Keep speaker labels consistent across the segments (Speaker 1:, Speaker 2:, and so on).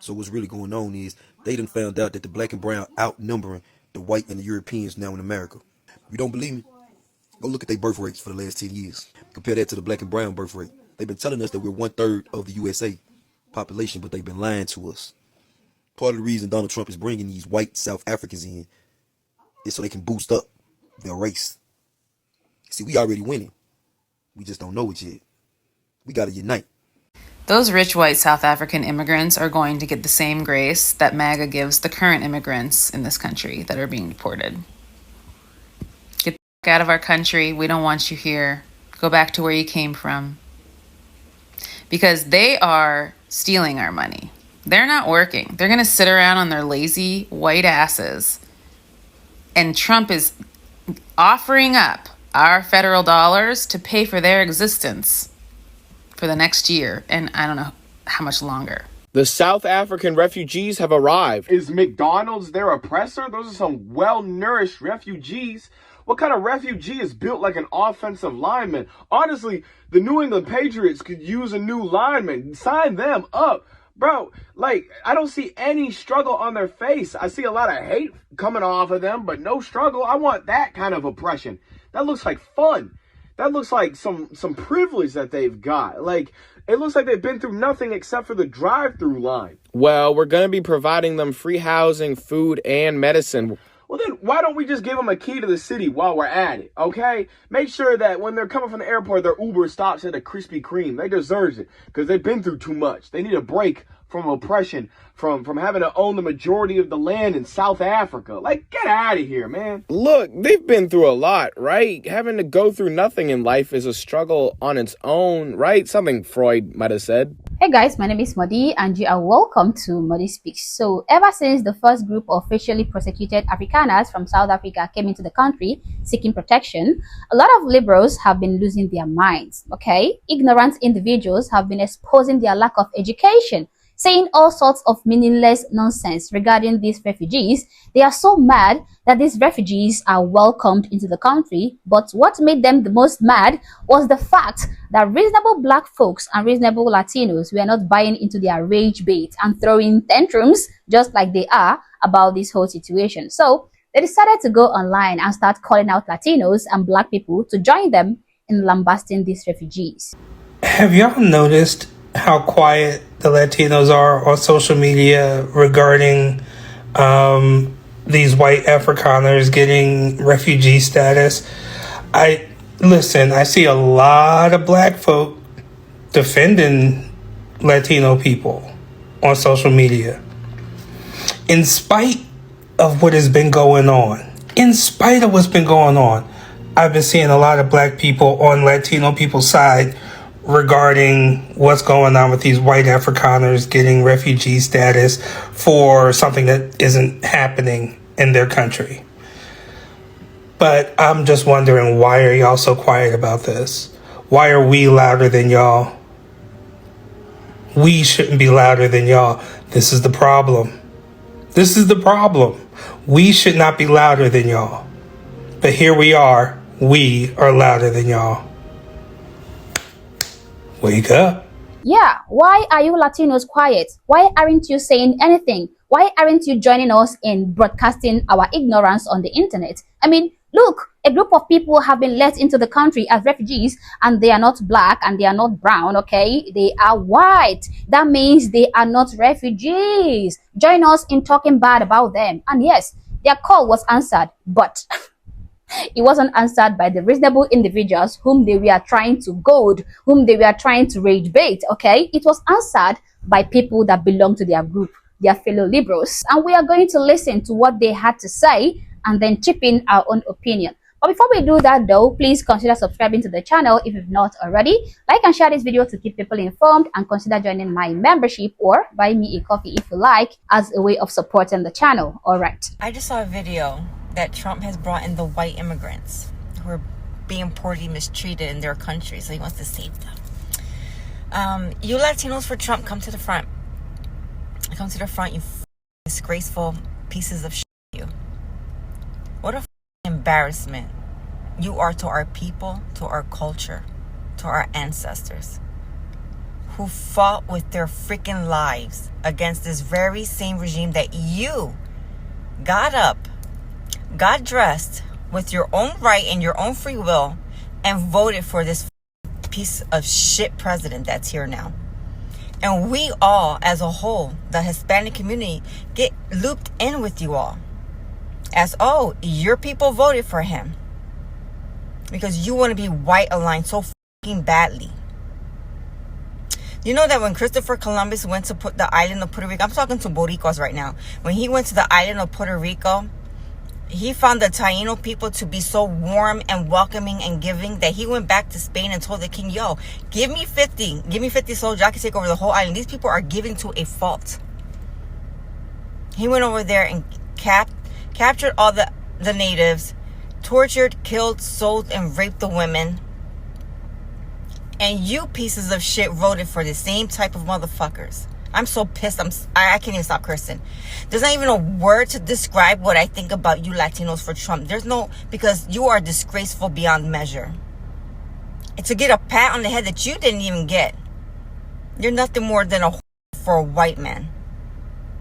Speaker 1: So what's really going on is they done found out that the black and brown outnumbering the white and the Europeans now in America. If you don't believe me, go look at their birth rates for the last 10 years. Compare that to the black and brown birth rate. They've been telling us that we're 1/3 of the USA population, but they've been lying to us. Part of the reason Donald Trump is bringing these white South Africans in is so they can boost up their race. See, we already winning. We just don't know it yet. We got to unite.
Speaker 2: Those rich white South African immigrants are going to get the same grace that MAGA gives the current immigrants in this country that are being deported. Get the fuck out of our country. We don't want you here. Go back to where you came from. Because they are stealing our money. They're not working. They're going to sit around on their lazy white asses. And Trump is offering up our federal dollars to pay for their existence for the next year. And I don't know how much longer.
Speaker 3: The South African refugees have arrived.
Speaker 4: Is McDonald's their oppressor? Those are some well-nourished refugees. What kind of refugee is built like an offensive lineman? Honestly, the New England Patriots could use a new lineman. Sign them up. Bro, like, I don't see any struggle on their face. I see a lot of hate coming off of them, but no struggle. I want that kind of oppression. That looks like fun. That looks like some privilege that they've got. Like, it looks like they've been through nothing except for the drive-through line.
Speaker 3: Well, we're going to be providing them free housing, food, and medicine.
Speaker 4: Well, then why don't we just give them a key to the city while we're at it, okay? Make sure that when they're coming from the airport, their Uber stops at a Krispy Kreme. They deserve it because they've been through too much. They need a break from oppression, from having to own the majority of the land in South Africa. Like, get out of here, man.
Speaker 3: Look, they've been through a lot, right? Having to go through nothing in life is a struggle on its own, right? Something Freud might have said.
Speaker 5: Hey guys, my name is Modi and you are welcome to Modi Speaks. So ever since the first group of officially prosecuted Afrikaners from South Africa came into the country seeking protection, a lot of liberals have been losing their minds, okay? Ignorant individuals have been exposing their lack of education, saying all sorts of meaningless nonsense regarding these refugees. They are so mad that these refugees are welcomed into the country, but what made them the most mad was the fact that reasonable black folks and reasonable Latinos were not buying into their rage bait and throwing tantrums just like they are about this whole situation. So they decided to go online and start calling out Latinos and black people to join them in lambasting these refugees.
Speaker 6: Have y'all noticed how quiet the Latinos are on social media regarding these white Afrikaners getting refugee status? I see a lot of black folk defending Latino people on social media. In spite of what has been going on, I've been seeing a lot of black people on Latino people's side regarding what's going on with these white Afrikaners getting refugee status for something that isn't happening in their country. But I'm just wondering, why are y'all so quiet about this? Why are we louder than y'all? We shouldn't be louder than y'all. This is the problem. We should not be louder than y'all. But here we are louder than y'all. Wake up.
Speaker 5: Yeah, why are you Latinos quiet? Why aren't you saying anything? Why aren't you joining us in broadcasting our ignorance on the internet? I mean, look, a group of people have been let into the country as refugees and they are not black and they are not brown, okay? They are white. That means they are not refugees. Join us in talking bad about them. And yes, their call was answered, but it wasn't answered by the reasonable individuals whom they were trying to goad, whom they were trying to rage bait, okay? It was answered by people that belong to their group, their fellow liberals. And we are going to listen to what they had to say and then chip in our own opinion. But before we do that though, please consider subscribing to the channel if you've not already. Like and share this video to keep people informed, and consider joining my membership or buy me a coffee if you like, as a way of supporting the channel. All right.
Speaker 7: I just saw a video that Trump has brought in the white immigrants who are being poorly mistreated in their country, so he wants to save them. You Latinos for Trump, come to the front. Come to the front, you disgraceful pieces of shit, you. What a embarrassment you are to our people, to our culture, to our ancestors. who fought with their freaking lives against this very same regime that you got up, got dressed with your own right and your own free will, and voted for this piece of shit president that's here now. And we all, as a whole, the Hispanic community, get looped in with you all. As, oh, your people voted for him. Because you want to be white aligned so fucking badly. You know that when Christopher Columbus went to put the island of Puerto Rico, I'm talking to Boricuas right now. When he went to the island of Puerto Rico, he found the Taino people to be so warm and welcoming and giving that he went back to Spain and told the king, yo, give me 50 soldiers, I can take over the whole island. These people are giving to a fault. He went over there and captured all the natives, tortured, killed, sold, and raped the women. And you pieces of shit voted for the same type of motherfuckers. I'm so pissed. I can't even stop cursing. There's not even a word to describe what I think about you Latinos for Trump. There's no, because you are disgraceful beyond measure. And to get a pat on the head that you didn't even get. You're nothing more than a for a white man.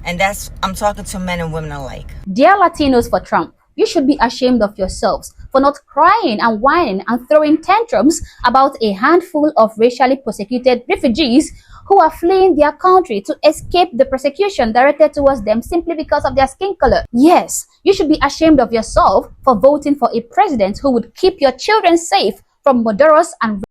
Speaker 7: And that's, I'm talking to men and women alike.
Speaker 5: Dear Latinos for Trump, you should be ashamed of yourselves for not crying and whining and throwing tantrums about a handful of racially persecuted refugees who are fleeing their country to escape the persecution directed towards them simply because of their skin color. Yes, you should be ashamed of yourself for voting for a president who would keep your children safe from murderers and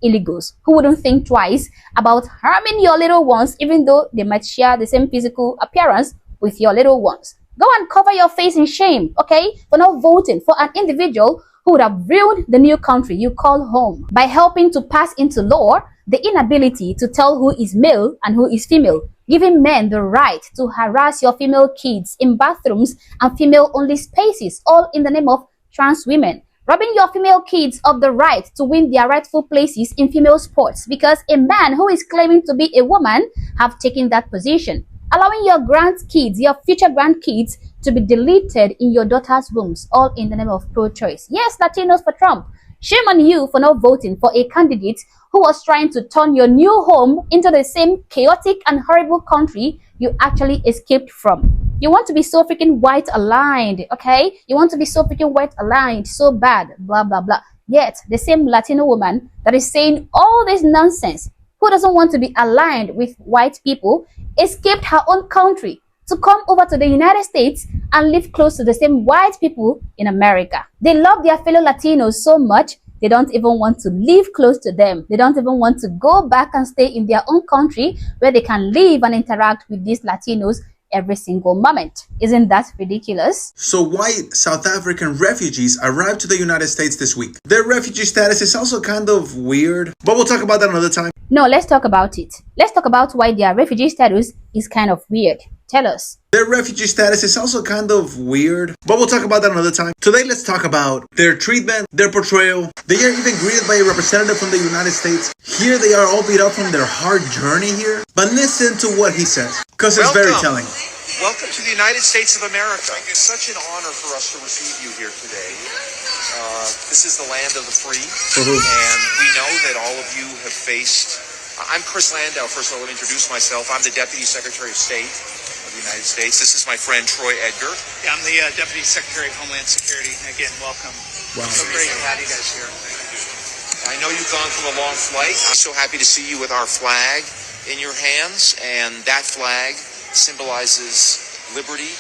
Speaker 5: illegals who wouldn't think twice about harming your little ones even though they might share the same physical appearance with your little ones. Go and cover your face in shame, okay, for not voting for an individual who would have ruined the new country you call home by helping to pass into law the inability to tell who is male and who is female, giving men the right to harass your female kids in bathrooms and female-only spaces, all in the name of trans women, robbing your female kids of the right to win their rightful places in female sports because a man who is claiming to be a woman have taken that position, allowing your grandkids, your future grandkids, to be deleted in your daughter's wombs, all in the name of pro-choice. Yes, Latinos for Trump, shame on you for not voting for a candidate who was trying to turn your new home into the same chaotic and horrible country you actually escaped from. You want to be so freaking white aligned, okay? You want to be so freaking white aligned, so bad, blah, blah, blah. Yet, the same Latino woman that is saying all this nonsense, who doesn't want to be aligned with white people, escaped her own country to come over to the United States and live close to the same white people in America. They love their fellow Latinos so much, they don't even want to live close to them. They don't even want to go back and stay in their own country where they can live and interact with these Latinos every single moment. Isn't that ridiculous?
Speaker 8: So white South African refugees arrived to the United States this week. Their refugee status is also kind of weird, but we'll talk about that another time.
Speaker 5: No, let's talk about it. Let's talk about why their refugee status is kind of weird. Tell us.
Speaker 8: Their refugee status is also kind of weird, but we'll talk about that another time. Today, let's talk about their treatment, their portrayal. They are even greeted by a representative from the United States. Here they are all beat up from their hard journey here. But listen to what he says, because it's very telling.
Speaker 9: Welcome to the United States of America. It's such an honor for us to receive you here today. This is the land of the free, and we know that all of you have faced... I'm Chris Landau. First of all, let me introduce myself. I'm the Deputy Secretary of State of the United States. This is my friend Troy Edgar.
Speaker 10: Yeah, I'm the Deputy Secretary of Homeland Security. Again, welcome.
Speaker 8: Wow.
Speaker 10: So great to have you guys here.
Speaker 9: I know you've gone through a long flight. I'm so happy to see you with our flag in your hands, and that flag symbolizes liberty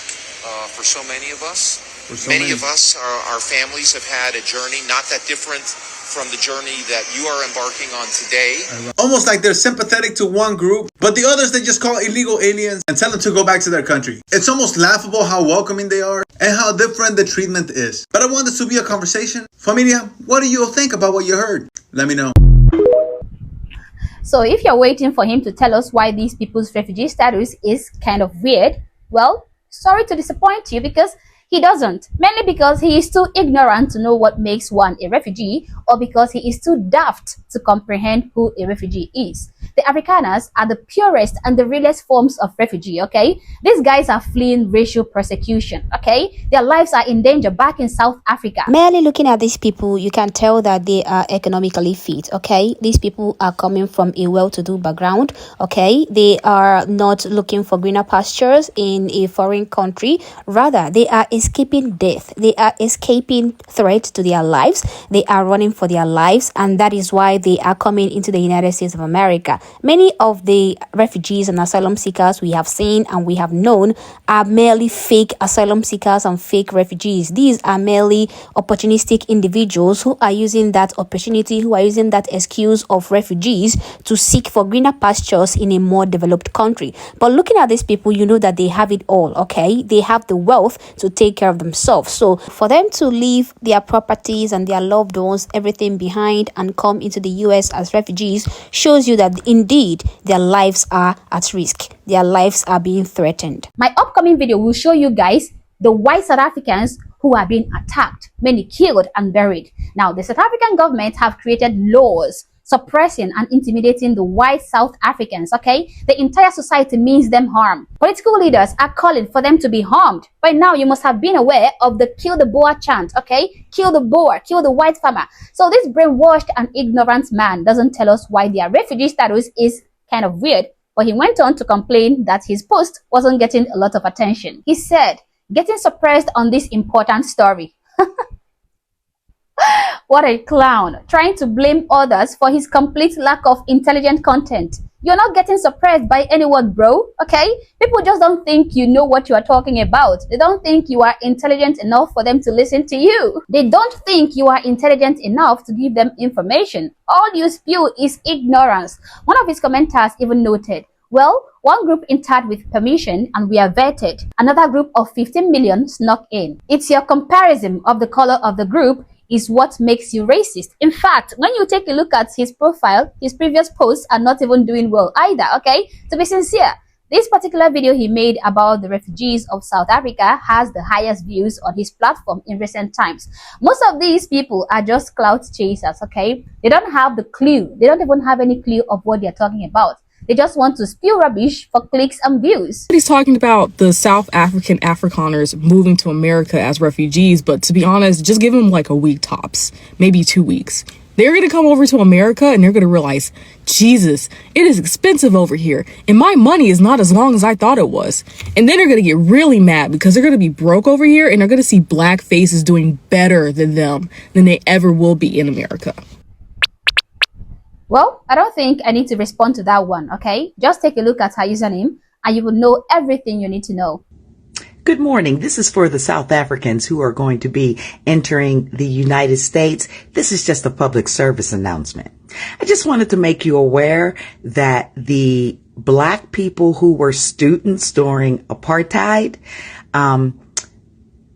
Speaker 9: for so many of us. Many of us, our families have had a journey not that different from the journey that you are embarking on today.
Speaker 8: Almost like they're sympathetic to one group, but the others they just call illegal aliens and tell them to go back to their country. It's almost laughable how welcoming they are and how different the treatment is. But I want this to be a conversation. Familia, what do you think about what you heard? Let me know.
Speaker 5: So if you're waiting for him to tell us why these people's refugee status is kind of weird, well, sorry to disappoint you because He doesn't, mainly because he is too ignorant to know what makes one a refugee, or because he is too daft to comprehend who a refugee is. The Afrikaners are the purest and the realest forms of refugee, okay? These guys are fleeing racial persecution, okay? Their lives are in danger back in South Africa.
Speaker 11: Merely looking at these people, you can tell that they are economically fit, okay? These people are coming from a well-to-do background, okay? They are not looking for greener pastures in a foreign country. Rather, they are escaping death. They are escaping threat to their lives. They are running for their lives, and that is why they are coming into the United States of America. Many of the refugees and asylum seekers we have seen and we have known are merely fake asylum seekers and fake refugees. These are merely opportunistic individuals who are using that opportunity, who are using that excuse of refugees to seek for greener pastures in a more developed country. But looking at these people, you know that they have it all, okay? They have the wealth to take care of themselves. So for them to leave their properties and their loved ones, everything behind, and come into the US as refugees shows you that indeed their lives are at risk. Their lives are being threatened.
Speaker 5: My upcoming video will show you guys the white South Africans who are being attacked, many killed and buried. Now, the South African government have created laws suppressing and intimidating the white South Africans, okay? The entire society means them harm. Political leaders are calling for them to be harmed. By now, you must have been aware of the kill the Boer chant, okay? Kill the Boer, kill the white farmer. So this brainwashed and ignorant man doesn't tell us why their refugee status is kind of weird, but he went on to complain that his post wasn't getting a lot of attention. He said, getting suppressed on this important story. What a clown, trying to blame others for his complete lack of intelligent content. You're not getting suppressed by any word, bro, okay? People just don't think you know what you are talking about. They don't think you are intelligent enough for them to listen to you. They don't think you are intelligent enough to give them information. All you spew is ignorance. One of his commenters even noted, well, one group entered with permission and we are vetted. Another group of 15 million snuck in. It's your comparison of the color of the group is what makes you racist. In fact, when you take a look at his profile, his previous posts are not even doing well either, okay? To be sincere, this particular video he made about the refugees of South Africa has the highest views on his platform in recent times. Most of these people are just clout chasers, okay? They don't have the clue. They don't even have any clue of what they're talking about. They just want to spew rubbish for clicks and views.
Speaker 12: He's talking about the South African Afrikaners moving to America as refugees, but to be honest, just give them like a week tops, maybe 2 weeks. They're going to come over to America and they're going to realize, Jesus, it is expensive over here and my money is not as long as I thought it was. And then they're going to get really mad because they're going to be broke over here and they're going to see black faces doing better than them than they ever will be in America.
Speaker 5: Well, I don't think I need to respond to that one, okay? Just take a look at her username and you will know everything you need to know.
Speaker 13: Good morning. This is for the South Africans who are going to be entering the United States. This is just a public service announcement. I just wanted to make you aware that the black people who were students during apartheid,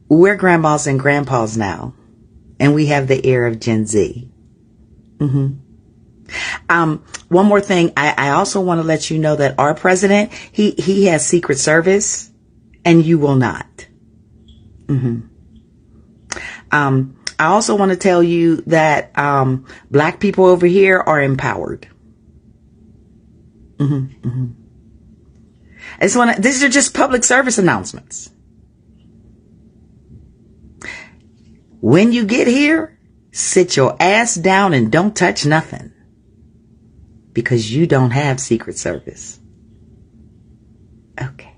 Speaker 13: we're grandmas and grandpas now, and we have the air of Gen Z. One more thing. I also want to let you know that our president, he has Secret Service and you will not. I also want to tell you that, black people over here are empowered. These are just public service announcements. When you get here, sit your ass down and don't touch nothing. Because you don't have Secret Service. Okay.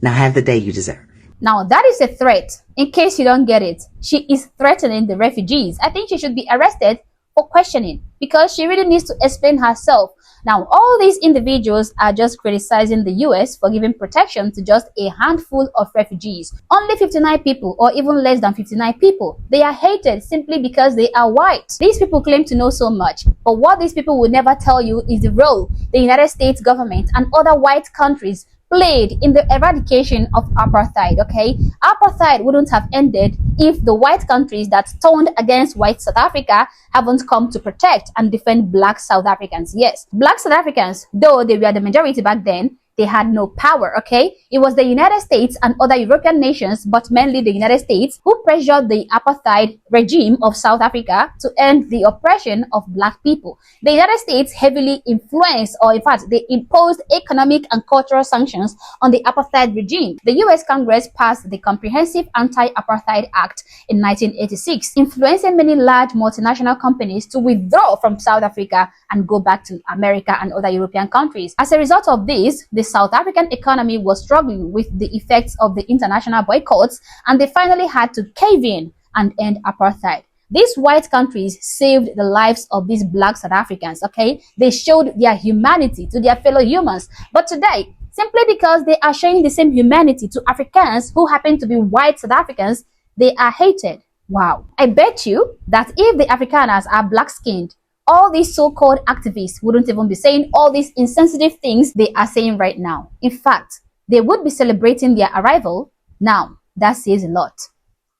Speaker 13: Now have the day you deserve.
Speaker 5: Now that is a threat. In case you don't get it, she is threatening the refugees. I think she should be arrested for questioning because she really needs to explain herself. Now, all these individuals are just criticizing the US for giving protection to just a handful of refugees. Only 59 people or even less than 59 people. They are hated simply because they are white. These people claim to know so much, but what these people will never tell you is the role the United States government and other white countries played in the eradication of apartheid, okay? Apartheid wouldn't have ended if the white countries that turned against white South Africa haven't come to protect and defend black South Africans. Yes, black South Africans, though they were the majority back then, They had no power, okay? It was the United States and other European nations, but mainly the United States, who pressured the apartheid regime of South Africa to end the oppression of black people. The United States heavily influenced, or in fact, they imposed economic and cultural sanctions on the apartheid regime. The US Congress passed the Comprehensive Anti-Apartheid Act in 1986, influencing many large multinational companies to withdraw from South Africa and go back to America and other European countries. As a result of this, the South African economy was struggling with the effects of the international boycotts, and they finally had to cave in and end apartheid. These white countries saved the lives of these black South Africans, okay? They showed their humanity to their fellow humans. But today, simply because they are showing the same humanity to Africans who happen to be white South Africans, they are hated. Wow. I bet you that if the Afrikaners are black-skinned, all these so-called activists wouldn't even be saying all these insensitive things they are saying right now. In fact, they would be celebrating their arrival. Now, that says a lot.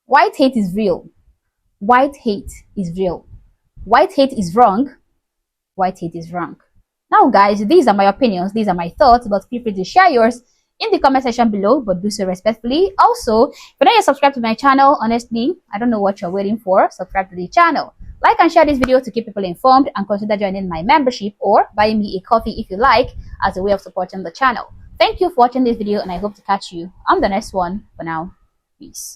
Speaker 5: White hate is real. White hate is real. White hate is wrong. White hate is wrong. Now, guys, these are my opinions. These are my thoughts, but feel free to share yours in the comment section below, but do so respectfully. Also, if you're not yet subscribed to my channel, honestly, I don't know what you're waiting for. Subscribe to the channel. Like and share this video to keep people informed, and consider joining my membership or buying me a coffee if you like, as a way of supporting the channel. Thank you for watching this video, and I hope to catch you on the next one. For now, peace.